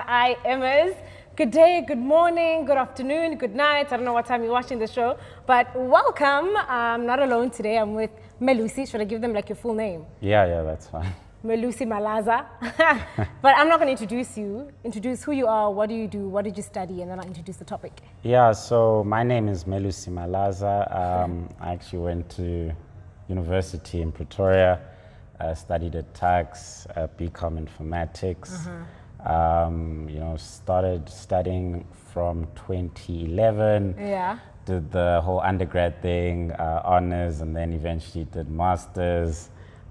my IMers. Good day, good morning, good afternoon, good night. I don't know what time you're watching the show, but welcome. I'm not alone today. I'm with Melusi. Should I give them like your full name? Yeah, that's fine. Melusi Malaza. But I'm not going to introduce you. Introduce who you are, what do you do, what did you study, and then I'll introduce the topic. Yeah, so my name is Melusi Malaza. I actually went to university in Pretoria, studied at tax, BCom informatics. Started studying from 2011. Yeah. Did the whole undergrad thing, honors, and then eventually did masters.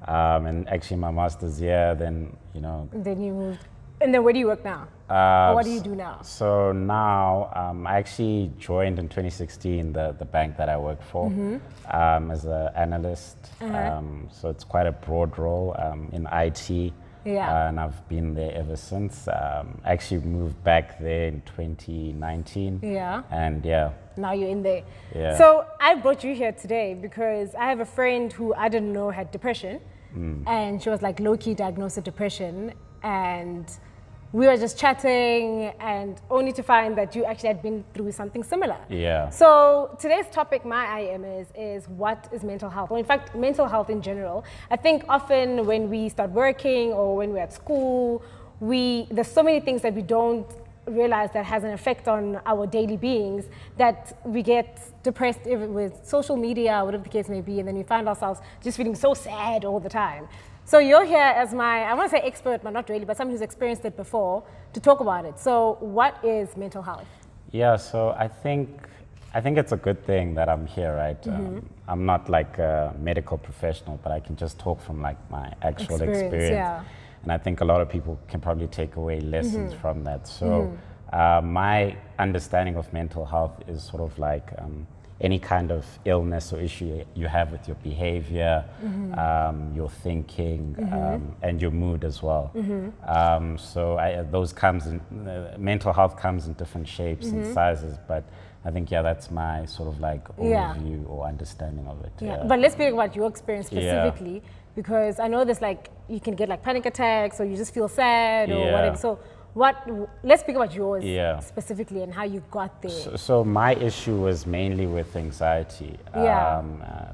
And actually my master's year, then, Then you moved. And then where do you work now? Or what do you do now? So now, I actually joined in 2016 the bank that I work for as an analyst. So it's quite a broad role in IT. Yeah. And I've been there ever since. I actually moved back there in 2019. Yeah. And yeah. Now you're in there. Yeah. So I brought you here today because I have a friend who I didn't know had depression. And she was like low-key diagnosed with depression. And we were just chatting and only to find that you actually had been through something similar. Yeah. So today's topic, my IM is what is mental health? Or in fact, mental health in general. I think often when we start working or when we're at school, there's so many things that we don't realize that has an effect on our daily beings that we get depressed with social media, whatever the case may be, and then we find ourselves just feeling so sad all the time. So you're here as I want to say expert, but not really, but someone who's experienced it before to talk about it. So what is mental health? Yeah, so I think it's a good thing that I'm here, right? I'm not like a medical professional, but I can just talk from like my actual experience. Yeah. And I think a lot of people can probably take away lessons from that. So my understanding of mental health is sort of like any kind of illness or issue you have with your behavior, your thinking, and your mood as well. Those mental health comes in different shapes and sizes, but I think, that's my sort of like overview or understanding of it. Yeah. But let's speak about your experience specifically, because I know there's like, you can get like panic attacks or you just feel sad or whatever. So let's speak about yours specifically and how you got there. So my issue was mainly with anxiety.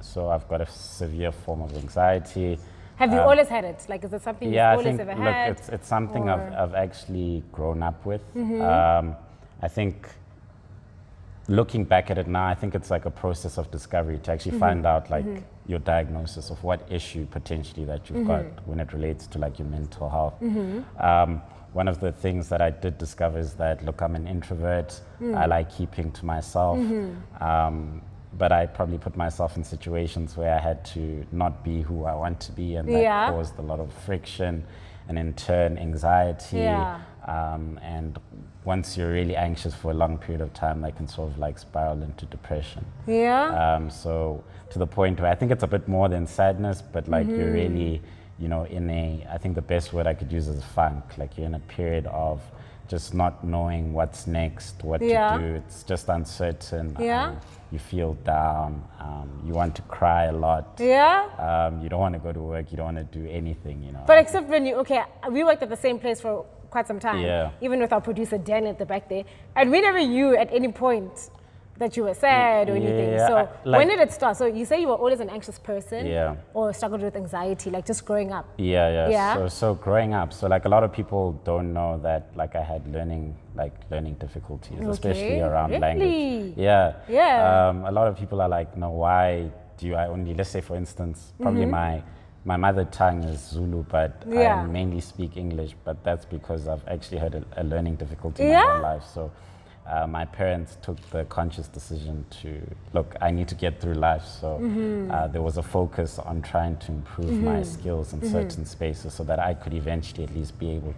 So I've got a severe form of anxiety. Have you always had it? Like, is it something you've always ever had? Look, it's something I've actually grown up with. I think looking back at it now, I think it's like a process of discovery to actually find out like your diagnosis of what issue potentially that you've got when it relates to like your mental health. One of the things that I did discover is that, look, I'm an introvert. I like keeping to myself. But I probably put myself in situations where I had to not be who I want to be, and that caused a lot of friction and in turn anxiety. And once you're really anxious for a long period of time, that can sort of like spiral into depression. So to the point where I think it's a bit more than sadness, but like you're really, I think the best word I could use is funk. Like you're in a period of just not knowing what's next, what to do. It's just uncertain. You feel down. You want to cry a lot. You don't want to go to work. You don't want to do anything, But except when we worked at the same place for quite some time, even with our producer Dan at the back there, and we never knew at any point that you were sad or anything. So when did it start? So you say you were always an anxious person or struggled with anxiety, like just growing up? So growing up, so like a lot of people don't know that like I had learning difficulties, especially around language. A lot of people are like, no, why do I only, let's say for instance, probably my mother tongue is Zulu, but I mainly speak English, but that's because I've actually had a learning difficulty in my whole life. So my parents took the conscious decision to, look, I need to get through life. So there was a focus on trying to improve my skills in certain spaces so that I could eventually at least be able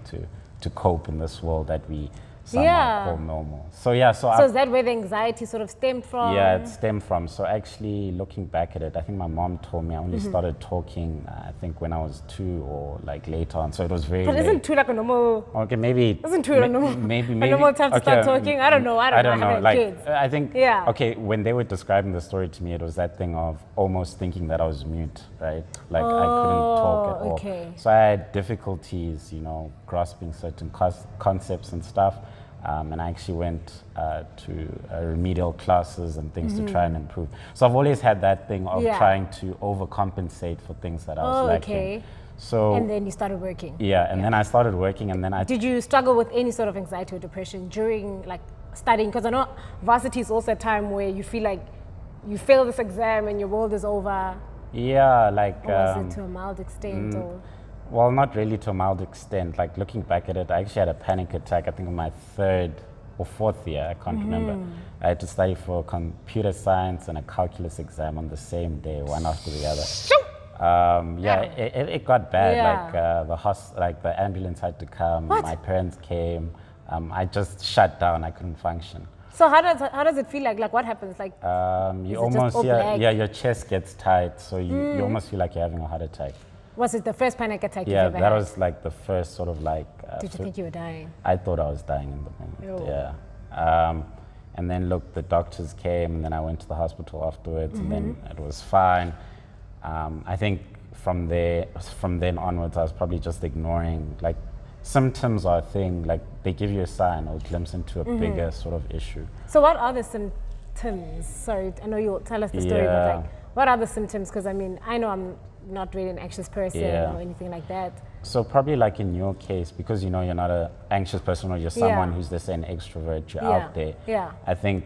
to cope in this world that we some might call normal. So yeah, so is that where the anxiety sort of stemmed from? Yeah, it stemmed from. So actually, looking back at it, I think my mom told me I only started talking, I think when I was 2 or like later on. So it was very But late. isn't 2 like a normal? Okay, maybe. Isn't 2 a normal? Maybe. A normal time to start talking? I don't know. I don't know. Like, kids. I think. Yeah. Okay, when they were describing the story to me, it was that thing of almost thinking that I was mute, right? Like I couldn't talk at all. Okay. So I had difficulties, grasping certain concepts and stuff. And I actually went to remedial classes and things to try and improve. So I've always had that thing of trying to overcompensate for things that I was lacking. Okay. So and then you started working. Yeah, and then I started working, and then Did you struggle with any sort of anxiety or depression during like studying? Because I know varsity is also a time where you feel like you fail this exam and your world is over. Yeah, like. Or was it to a mild extent? Or? Well, not really to a mild extent. Like looking back at it, I actually had a panic attack, I think in my 3rd or 4th year, I can't remember. I had to study for computer science and a calculus exam on the same day, one after the other. It got bad. Like the ambulance had to come, my parents came. I just shut down, I couldn't function. So how does it feel like? Like what happens? Like you almost, your chest gets tight, so you almost feel like you're having a heart attack. Was it the first panic attack you've ever had? Yeah, that was like the first sort of like... Did you think you were dying? I thought I was dying in the moment, yeah. And then look, the doctors came, and then I went to the hospital afterwards, and then it was fine. I think from then onwards, I was probably just ignoring, like, symptoms are a thing, like they give you a sign or a glimpse into a bigger sort of issue. So what are the symptoms? Sorry, I know you'll tell us the story, but like, what are the symptoms? Because I mean, I know I'm not really an anxious person or anything like that. So probably like in your case, because you're not an anxious person or you're someone who's just an extrovert, you're out there. Yeah. I think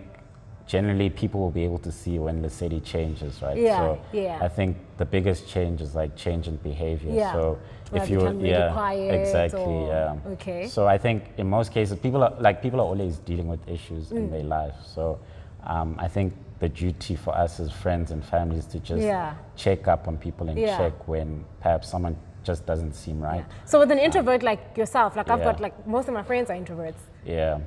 generally people will be able to see when the city changes, right? Yeah. So I think the biggest change is like change in behavior. Yeah. So if you really quiet exactly, Okay. So I think in most cases people are always dealing with issues in their life. So I think the duty for us as friends and families to just check up on people and check when perhaps someone just doesn't seem right. So with an introvert like yourself, like I've got like most of my friends are introverts. Yeah.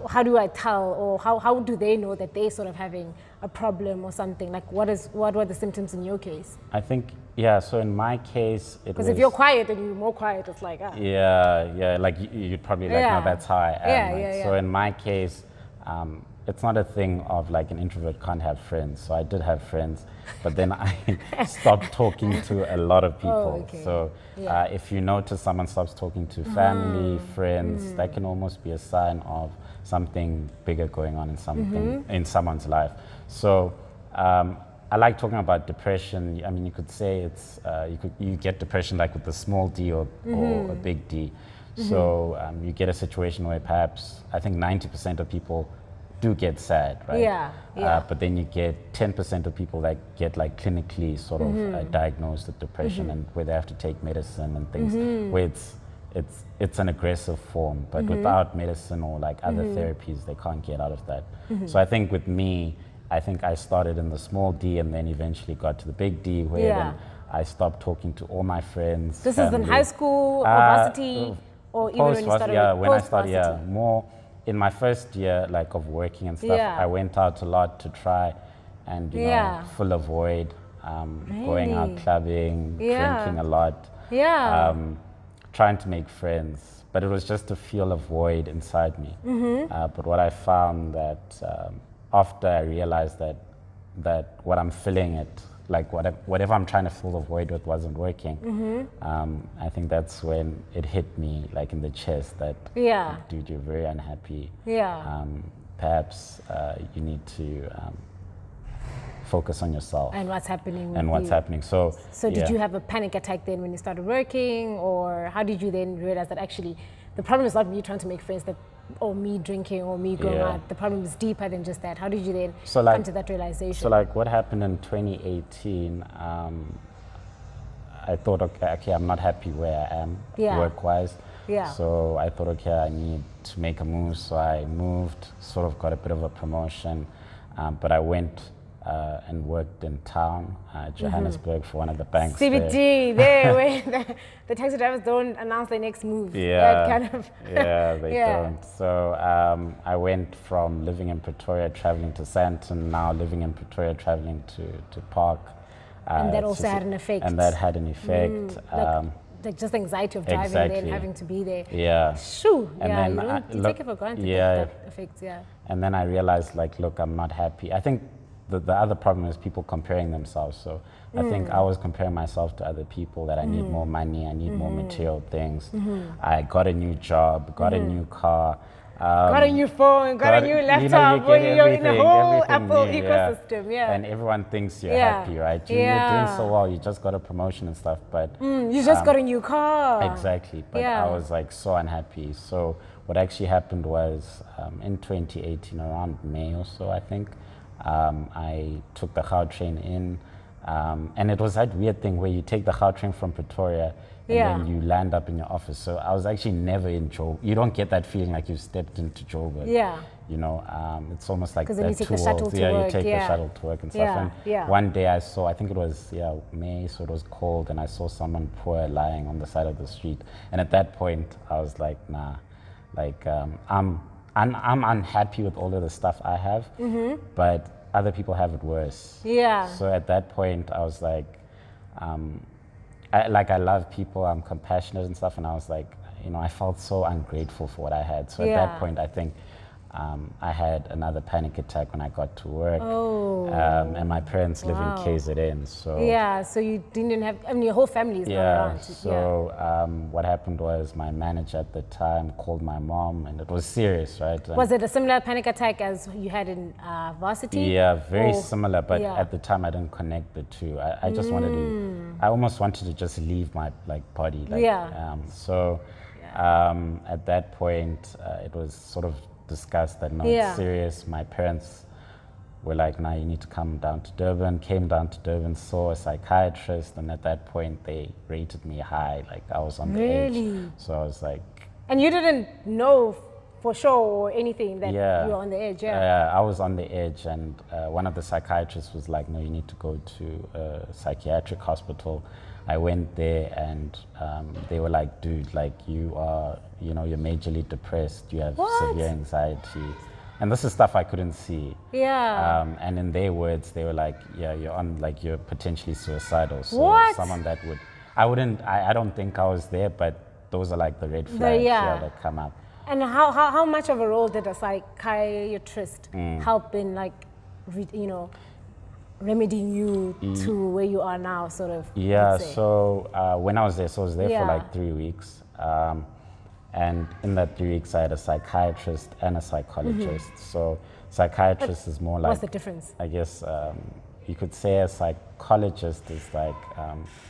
How do I tell, or how do they know that they're sort of having a problem or something? Like what were the symptoms in your case? I think, so in my case, it was... Because if you're quiet and you're more quiet, it's like, like you'd probably like, no, that's how I am. So in my case, it's not a thing of like an introvert can't have friends. So I did have friends, but then I stopped talking to a lot of people. So if you notice someone stops talking to family, friends, that can almost be a sign of something bigger going on in someone's life. So I like talking about depression. I mean, you could say it's you get depression like with a small d or a big D. So you get a situation where perhaps I think 90% of people do get sad, right? But then you get 10% of people that get like clinically sort of diagnosed with depression and where they have to take medicine and things, where it's an aggressive form, but without medicine or like other therapies, they can't get out of that. So I think with me, I think I started in the small D and then eventually got to the big D, where then I stopped talking to all my friends. This is in high school or varsity, or even when you started? When I started, more in my first year, like of working and stuff. I went out a lot to try and fill a void, going out clubbing, drinking a lot, trying to make friends, but it was just to fill a void inside me. But what I found that after I realized that what I'm filling it, like whatever I'm trying to fill the void with wasn't working, I think that's when it hit me like in the chest that, dude, you're very unhappy. Perhaps you need to focus on yourself. And what's happening with happening. So did you have a panic attack then when you started working, or how did you then realize that actually the problem is not me trying to make friends, or me drinking or me going out? The problem is deeper than just that. How did you then come to that realization? So like what happened in 2018, I thought, okay, I'm not happy where I am work-wise. So I thought, okay, I need to make a move. So I moved, sort of got a bit of a promotion, but I went and worked in town, Johannesburg, for one of the banks CBD, there where the taxi drivers don't announce their next move. Yeah, That kind of yeah, they Yeah. don't. So I went from living in Pretoria, traveling to Sandton, now living in Pretoria, traveling to Park. And that to also had an effect. And that had an effect. like just the anxiety of driving there and Exactly. having to be there. Yeah. Shoo. And Yeah, then you take it for granted yeah. that affects, yeah. And then I realized, like, look, I'm not happy. I think the other problem is people comparing themselves. So I think I was comparing myself to other people, that I need more money, I need more material things. I got a new job, got a new car. Got a new phone, got a new laptop, you're in the whole Apple new, ecosystem, yeah. And everyone thinks you're Yeah. happy, right? You're doing so well, you just got a promotion and stuff, but... You just got a new car. Exactly, but Yeah. I was like so unhappy. So what actually happened was in 2018, around May or so, I think, I took the Gautrain in, and it was that weird thing where you take the Gautrain from Pretoria and then you land up in your office. So I was actually never in Joburg. You don't get that feeling like you've stepped into Joburg. Yeah. You know, it's almost like 'Cause then that you take two the shuttle worlds. to Yeah, work, you take yeah. the shuttle to work and stuff. Yeah, And yeah. one day I saw, I think it was May, so it was cold, and I saw someone poor lying on the side of the street. And at that point, I was like, nah, like I'm unhappy with all of the stuff I have, but other people have it worse. Yeah. So at that point, I was like, I love people, I'm compassionate and stuff, and I was like, you know, I felt so ungrateful for what I had. So at that point, I think I had another panic attack when I got to work. And my parents live in KZN, so... Yeah, so you didn't have, I mean, your whole family is not around. So what happened was my manager at the time called my mom, and it was serious, right? And was it a similar panic attack as you had in varsity? yeah, very similar, but at the time I didn't connect the two. I just wanted to, I almost wanted to just leave my body. Like, at that point, it was sort of discussed that no, it's serious. My parents were like, nah, you need to come down to Durban. Came down to Durban, saw a psychiatrist, and at that point they rated me high. Like I was on the edge. So I was like... And you didn't know for sure or anything that you were on the edge, I was on the edge, and one of the psychiatrists was like, no, you need to go to a psychiatric hospital. I went there, and they were like, dude, like you are, you know, you're majorly depressed, you have severe anxiety. And this is stuff I couldn't see. Yeah. And in their words, they were like, yeah, you're potentially suicidal. So someone that would, I don't think I was there, but those are like the red flags that come up. And how much of a role did a psychiatrist help in, like, you know, remedying you to where you are now, sort of? Yeah, so when I was there, so I was there for like 3 weeks. And in that 3 weeks, I had a psychiatrist and a psychologist. So psychiatrist is more like... What's the difference? I guess you could say a psychologist is like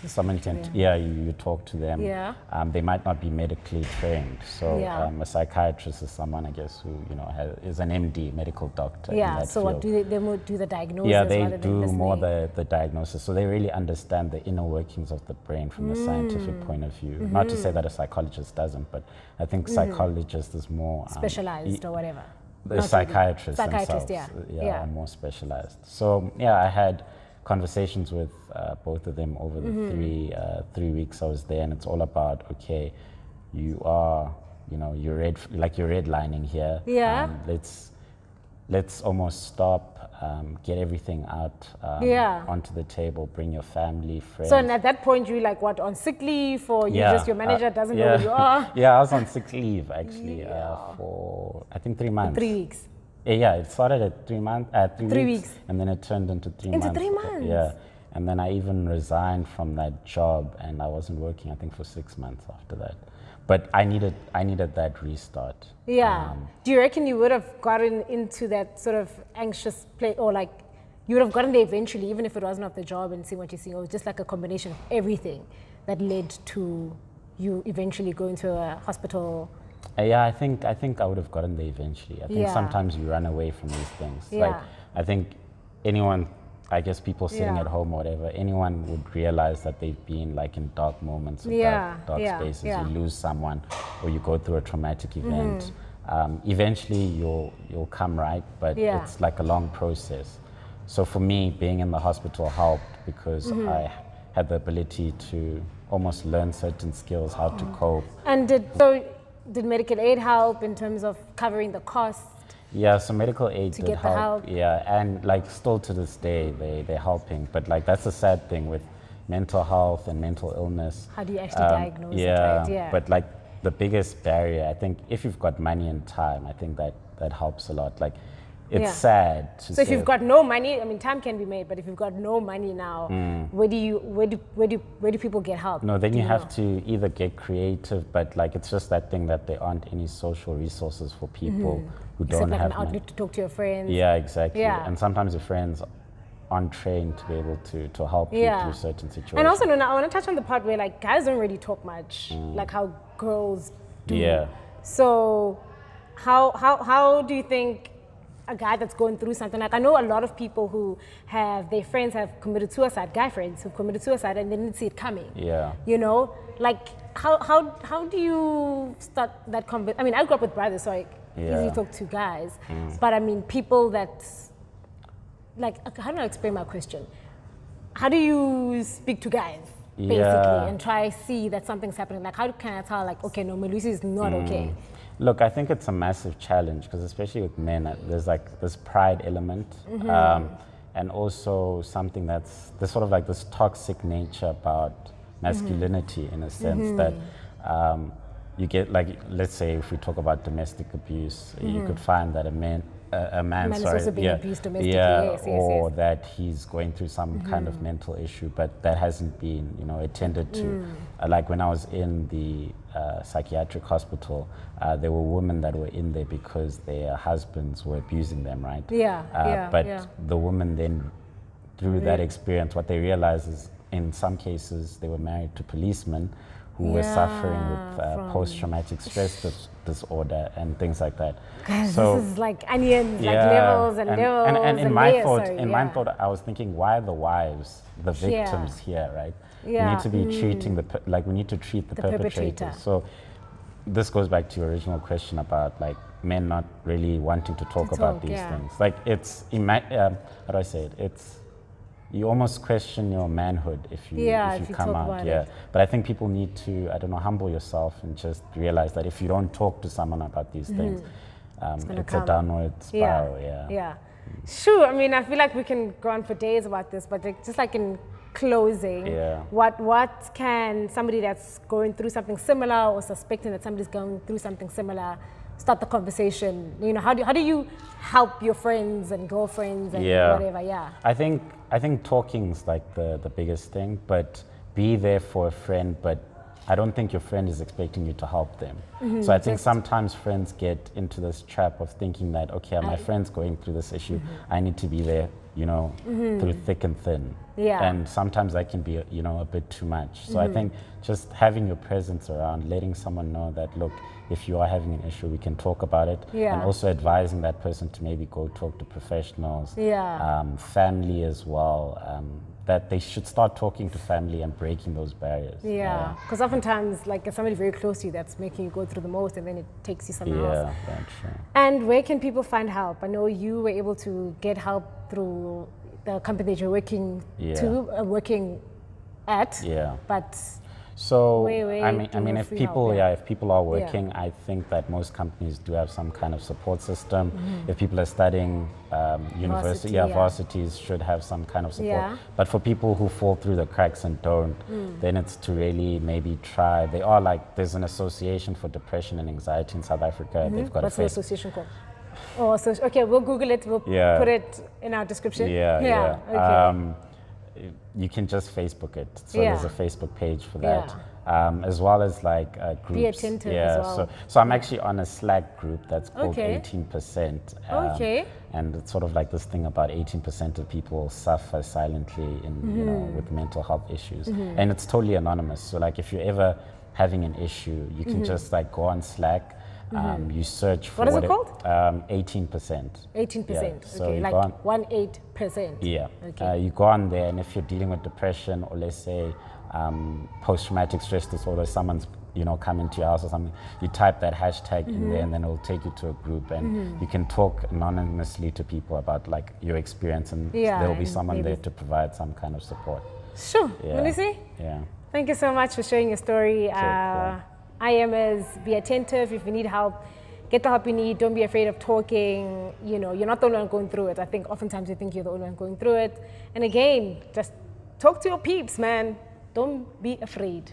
someone you talk to them. Yeah. They might not be medically trained. So a psychiatrist is someone, I guess, who, you know, is an MD, medical doctor. Yeah, in that so field. what do they more do the diagnosis? Yeah, they rather than do listening? more the diagnosis. So they really understand the inner workings of the brain from a scientific point of view. Not to say that a psychologist doesn't, but I think psychologist is more... specialized or whatever. The psychiatrists themselves are more specialized. So I had conversations with both of them over the 3 weeks I was there, and it's all about, okay, you are, you know, you're redlining here. Yeah. Let's almost stop, get everything out onto the table, bring your family, friends. So and at that point, you like what, on sick leave, or you just, your manager doesn't know where you are? Yeah, I was on sick leave actually for I think 3 months. 3 weeks. Yeah, it started at 3 months, 3 weeks, and then it turned into 3 months. Into 3 months. Yeah, and then I even resigned from that job, and I wasn't working, I think, for 6 months after that. But I needed that restart. Yeah. Do you reckon you would have gotten into that sort of anxious place, or like you would have gotten there eventually, even if it wasn't off the job and seeing what you're seeing, or just like a combination of everything that led to you eventually going to a hospital? Yeah, I think I would have gotten there eventually. I think sometimes you run away from these things. Yeah. Like, I think anyone, I guess people sitting at home or whatever, anyone would realize that they've been like in dark moments or dark spaces. You lose someone, or you go through a traumatic event. Eventually you'll come right, but it's like a long process. So for me, being in the hospital helped because I had the ability to almost learn certain skills, how to cope. And did medical aid help in terms of covering the costs? Yeah, so medical aid To did get the help. Yeah, and like still to this day, they're helping. But like that's the sad thing with mental health and mental illness. How do you actually diagnose it, yeah, right? Yeah. But like the biggest barrier, I think, if you've got money and time, I think that helps a lot. Like, it's sad to So if say- you've got no money, I mean, time can be made, but if you've got no money now, where do people get help? No, then Do you know? have to either get creative, but like it's just that thing that there aren't any social resources for people who Except don't like have an money. outlet to talk to your friends. Yeah, exactly. Yeah. And sometimes your friends aren't trained to be able to help you through certain situations. And also, I want to touch on the part where like guys don't really talk much, like how girls do. Yeah. So, how do you think a guy that's going through something, like I know a lot of people who have their friends have committed suicide, guy friends who've committed suicide and they didn't see it coming. Yeah. You know, like how do you start that conversation? I mean, I grew up with brothers, so I easily talk to guys, but I mean people that, like, how do I explain my question? How do you speak to guys basically and try see that something's happening? Like, how can I tell, like, okay, no, Melusi is not okay? Look, I think it's a massive challenge because especially with men, there's like this pride element and also something there's sort of like this toxic nature about masculinity in a sense that you get, like, let's say if we talk about domestic abuse, you could find that a man is also being abused domestically, yes, or that he's going through some kind of mental issue, but that hasn't been, attended to. Like when I was in the psychiatric hospital, there were women that were in there because their husbands were abusing them, right? But the women then, through that experience, what they realized is in some cases they were married to policemen who were suffering with post-traumatic stress disorder and things like that. Guys, so this is like onions, like levels and levels. And in layers, my thought, I was thinking, why are the wives the victims here, right? We need to be treating we need to treat the perpetrator. So this goes back to your original question about like men not really wanting to talk about these things. Like it's, how do I say it? You almost question your manhood if you come out. But I think people need to, humble yourself and just realize that if you don't talk to someone about these things, it's a downward spiral. Sure. I mean, I feel like we can go on for days about this, but like, just like in closing, what can somebody that's going through something similar or suspecting that somebody's going through something similar start the conversation? How do you help your friends and girlfriends and whatever? I think talking's like the biggest thing, but be there for a friend, but I don't think your friend is expecting you to help them. So I think sometimes friends get into this trap of thinking that, okay, my friend's going through this issue, I need to be there, through thick and thin. And sometimes that can be, a bit too much. So I think just having your presence around, letting someone know that, look, if you are having an issue, we can talk about it. And also advising that person to maybe go talk to professionals, family as well, that they should start talking to family and breaking those barriers. Because oftentimes, like, if somebody very close to you that's making you go through the most, and then it takes you somewhere else. That's true. And where can people find help? I know you were able to get help through the company that you're working working at. But so where I mean, if people are working, Yeah. I think that most companies do have some kind of support system. If people are studying university, varsities should have some kind of support. But for people who fall through the cracks and don't, then it's to really maybe try. There's an association for depression and anxiety in South Africa. They've got what's the association called? Oh, so okay, we'll Google it. We'll put it in our description. Okay. You can just Facebook it. So there's a Facebook page for that. As well as like groups. Be attentive as well. So I'm actually on a Slack group that's called Okay. 18%. Okay. And it's sort of like this thing about 18% of people suffer silently in with mental health issues. And it's totally anonymous. So like if you're ever having an issue, you can just like go on Slack. You search for what is it called? 18%. 18%. So okay, you like go on, 18%. Yeah. Okay. You go on there, and if you're dealing with depression, or let's say post-traumatic stress disorder, someone's come into your house or something, you type that hashtag in there and then it'll take you to a group and you can talk anonymously to people about like your experience and there'll be someone there to provide some kind of support. Sure. Melusi? Yeah. Thank you so much for sharing your story. Sure, IMers, be attentive. If you need help, get the help you need. Don't be afraid of talking. You're not the only one going through it. I think oftentimes you think you're the only one going through it. And again, just talk to your peeps, man. Don't be afraid.